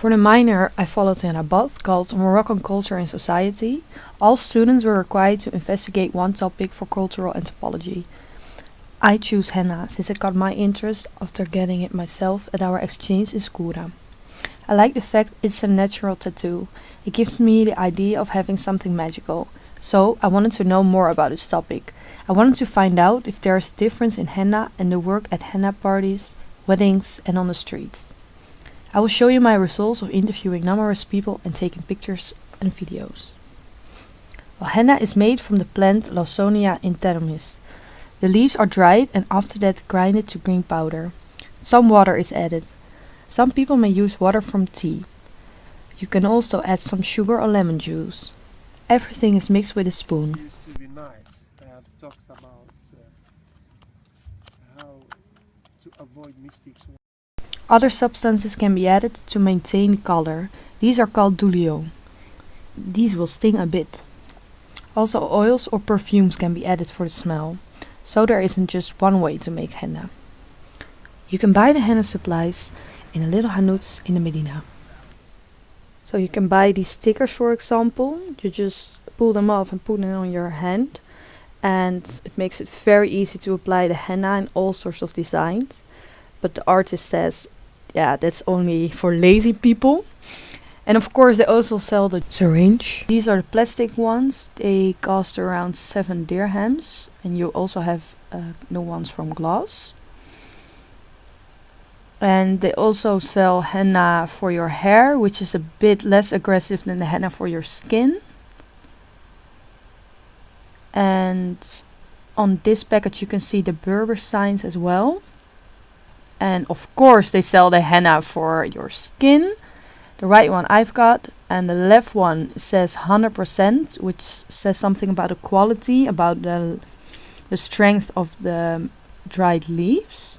For the minor, I followed a rabat called Moroccan Culture and Society. All students were required to investigate one topic for cultural anthropology. I choose henna since it caught my interest after getting it myself at our exchange in Skoura. I like the fact it's a natural tattoo. It gives me the idea of having something magical. So I wanted to know more about this topic. I wanted to find out if there is a difference in henna and the work at henna parties, weddings and on the streets. I will show you my results of interviewing numerous people and taking pictures and videos. Well, henna is made from the plant Lawsonia intermis. The leaves are dried and after that grinded to green powder. Some water is added. Some people may use water from tea. You can also add some sugar or lemon juice. Everything is mixed with a spoon. It used to be nice. Talks about how to avoid mystics. Other substances can be added to maintain color. These are called doulio. These will sting a bit. Also oils or perfumes can be added for the smell. So there isn't just one way to make henna. You can buy the henna supplies in a little hanouts in the Medina. So you can buy these stickers, for example. You just pull them off and put it on your hand. And it makes it very easy to apply the henna in all sorts of designs. But the artist says, yeah, that's only for lazy people. And of course they also sell the syringe. These are the plastic ones. They cost around 7 dirhams. And you also have the ones from glass. And they also sell henna for your hair, which is a bit less aggressive than the henna for your skin. And on this package you can see the Berber signs as well. And of course they sell the henna for your skin. The right one I've got, and the left one says 100%, which says something about the quality, about the strength of the dried leaves.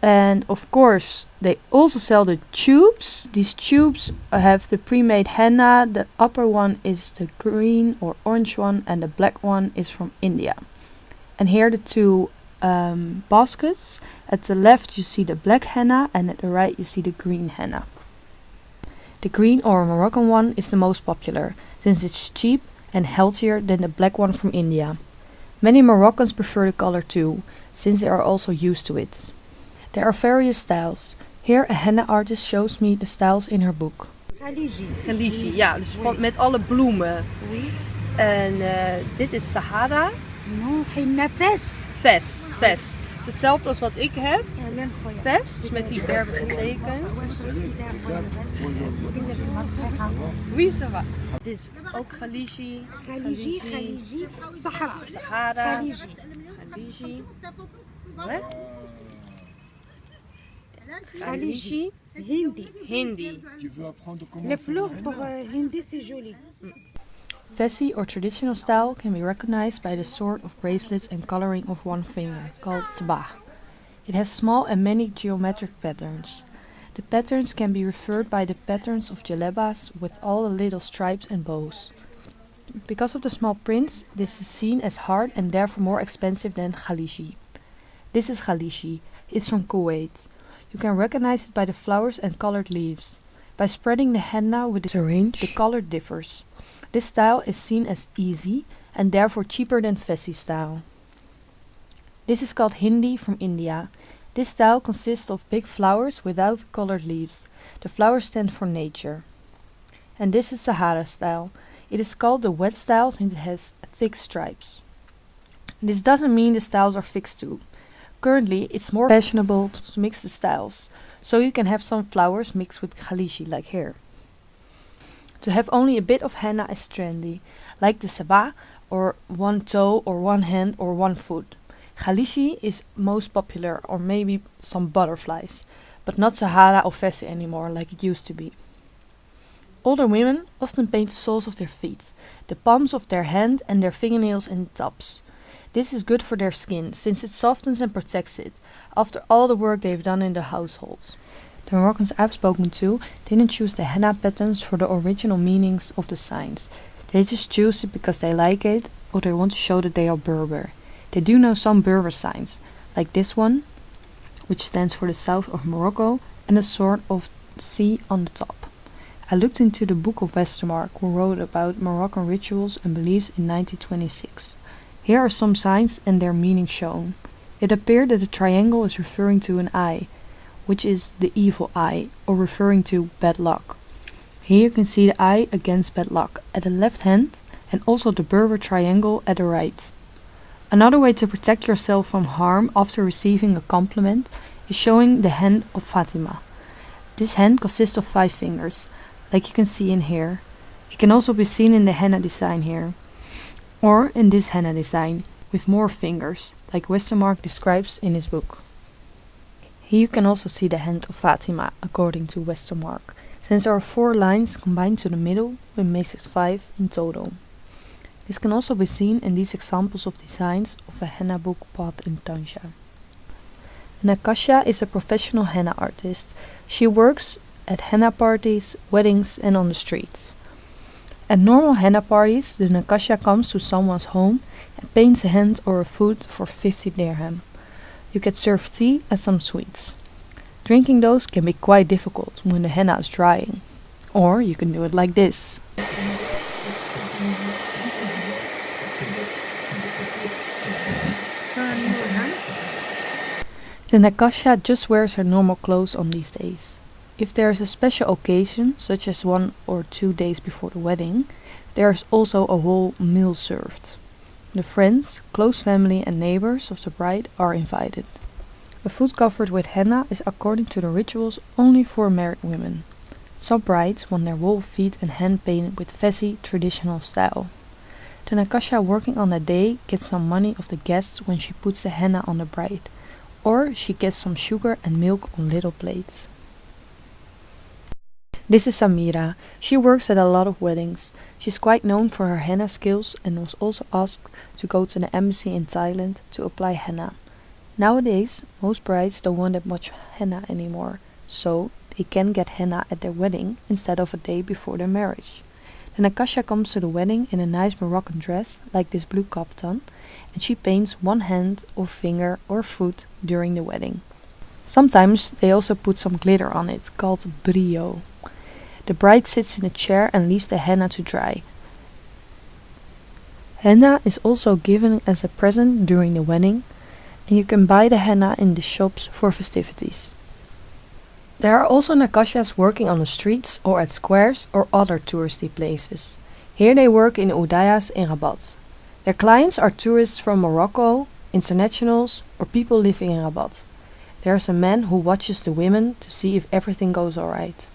And of course they also sell the tubes. These tubes have the pre-made henna. The upper one is the green or orange one and the black one is from India. And here the two baskets. At the left you see the black henna and at the right you see the green henna. The green or Moroccan one is the most popular since it's cheap and healthier than the black one from India. Many Moroccans prefer the color too, since they are also used to it. There are various styles. Here a henna artist shows me the styles in her book. Galigi, ja, dus met alle bloemen. En dit is Sahara. Ves. Het is hetzelfde als wat ik heb. Ves, dus met die Berberse tekens. Oui, ça va. Dit is ook Galigi. Sahara. Galigi. Galigi. Hindi. Les fleurs pour Hindi c'est joli. Vessi or traditional style can be recognized by the sort of bracelets and coloring of one finger, called sabah. It has small and many geometric patterns. The patterns can be referred by the patterns of jalebas with all the little stripes and bows. Because of the small prints, this is seen as hard and therefore more expensive than Galigi. This is Galigi. It's from Kuwait. You can recognize it by the flowers and colored leaves. By spreading the henna with the syringe, the color differs. This style is seen as easy and therefore cheaper than Vessi style. This is called Hindi from India. This style consists of big flowers without colored leaves. The flowers stand for nature. And this is Sahara style. It is called the wet style since it has thick stripes. This doesn't mean the styles are fixed too. Currently it's more fashionable to mix the styles, so you can have some flowers mixed with Galigi like here. To have only a bit of henna is trendy, like the sabah or one toe or one hand or one foot. Galigi is most popular, or maybe some butterflies, but not Sahara or Vessi anymore like it used to be. Older women often paint the soles of their feet, the palms of their hand and their fingernails in tops. This is good for their skin, since it softens and protects it, after all the work they've done in the household. The Moroccans I've spoken to didn't choose the henna patterns for the original meanings of the signs. They just choose it because they like it, or they want to show that they are Berber. They do know some Berber signs, like this one, which stands for the south of Morocco, and a sort of C on the top. I looked into the book of Westermarck, who wrote about Moroccan rituals and beliefs in 1926. Here are some signs and their meaning shown. It appeared that the triangle is referring to an eye, which is the evil eye, or referring to bad luck. Here you can see the eye against bad luck at the left hand and also the Berber triangle at the right. Another way to protect yourself from harm after receiving a compliment is showing the hand of Fatima. This hand consists of 5 fingers, like you can see in here. It can also be seen in the henna design here, or in this henna design with more fingers, like Westermarck describes in his book. Here you can also see the hand of Fatima, according to Westermarck, since there are 4 lines combined to the middle, which makes it 5 in total. This can also be seen in these examples of designs of a henna book bought in Tanger. Nakasha is a professional henna artist. She works at henna parties, weddings and on the streets. At normal henna parties, the Nakasha comes to someone's home and paints a hand or a foot for 50 dirham. You get served tea and some sweets. Drinking those can be quite difficult when the henna is drying. Or you can do it like this. The Nakasha just wears her normal clothes on these days. If there is a special occasion, such as 1 or 2 days before the wedding, there is also a whole meal served. The friends, close family and neighbors of the bride are invited. A foot covered with henna is according to the rituals only for married women. Some brides want their whole feet and hand painted with Vessi traditional style. The Nakasha working on that day gets some money of the guests when she puts the henna on the bride, or she gets some sugar and milk on little plates. This is Samira. She works at a lot of weddings. She's quite known for her henna skills and was also asked to go to the embassy in Thailand to apply henna. Nowadays, most brides don't want that much henna anymore, so they can get henna at their wedding instead of a day before their marriage. The Nakasha comes to the wedding in a nice Moroccan dress like this blue kaftan, and she paints one hand or finger or foot during the wedding. Sometimes they also put some glitter on it, called brio. The bride sits in a chair and leaves the henna to dry. Henna is also given as a present during the wedding, and you can buy the henna in the shops for festivities. There are also Nakashas working on the streets or at squares or other touristy places. Here they work in udayas in Rabat. Their clients are tourists from Morocco, internationals or people living in Rabat. There is a man who watches the women to see if everything goes alright.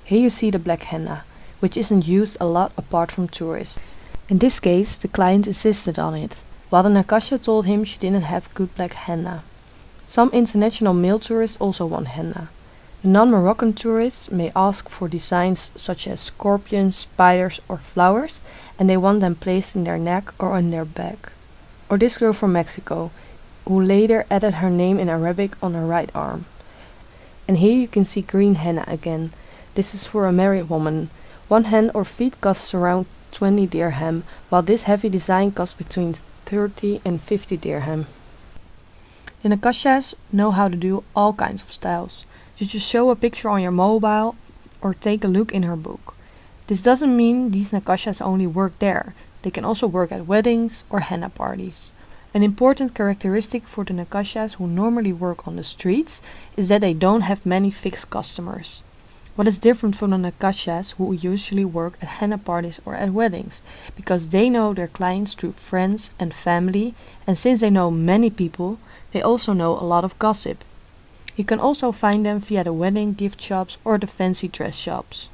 Here you see the black henna, which isn't used a lot apart from tourists. In this case, the client insisted on it, while the Nakasha told him she didn't have good black henna. Some international male tourists also want henna. The non-Moroccan tourists may ask for designs such as scorpions, spiders or flowers, and they want them placed in their neck or on their back. Or this girl from Mexico, who later added her name in Arabic on her right arm. And here you can see green henna again. This is for a married woman. One hand or feet costs around 20 dirham, while this heavy design costs between 30 and 50 dirham. The Nakashas know how to do all kinds of styles. You just show a picture on your mobile or take a look in her book. This doesn't mean these Nakashas only work there. They can also work at weddings or henna parties. An important characteristic for the Nakashas who normally work on the streets is that they don't have many fixed customers. What is different from the Nakashas who usually work at henna parties or at weddings, because they know their clients through friends and family, and since they know many people, they also know a lot of gossip. You can also find them via the wedding gift shops or the fancy dress shops.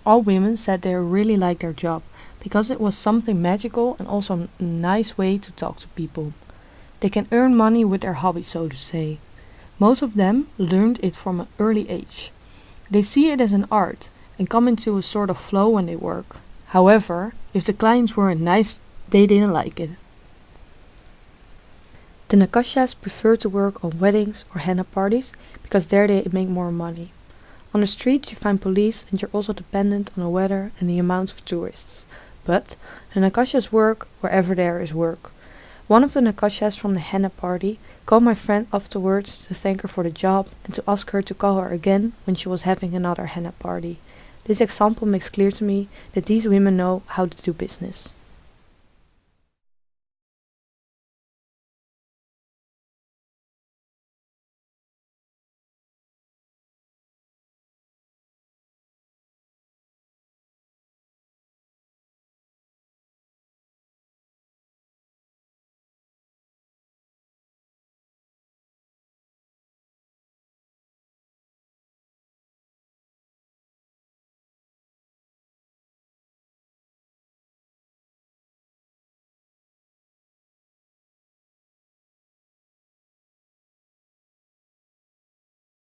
All women said they really liked their job, because it was something magical and also a nice way to talk to people. They can earn money with their hobby, so to say. Most of them learned it from an early age. They see it as an art and come into a sort of flow when they work. However, if the clients weren't nice, they didn't like it. The Nakashas prefer to work on weddings or henna parties because there they make more money. On the street you find police and you're also dependent on the weather and the amount of tourists. But the Nakashas work wherever there is work. One of the Nakashas from the henna party called my friend afterwards to thank her for the job and to ask her to call her again when she was having another henna party. This example makes clear to me that these women know how to do business.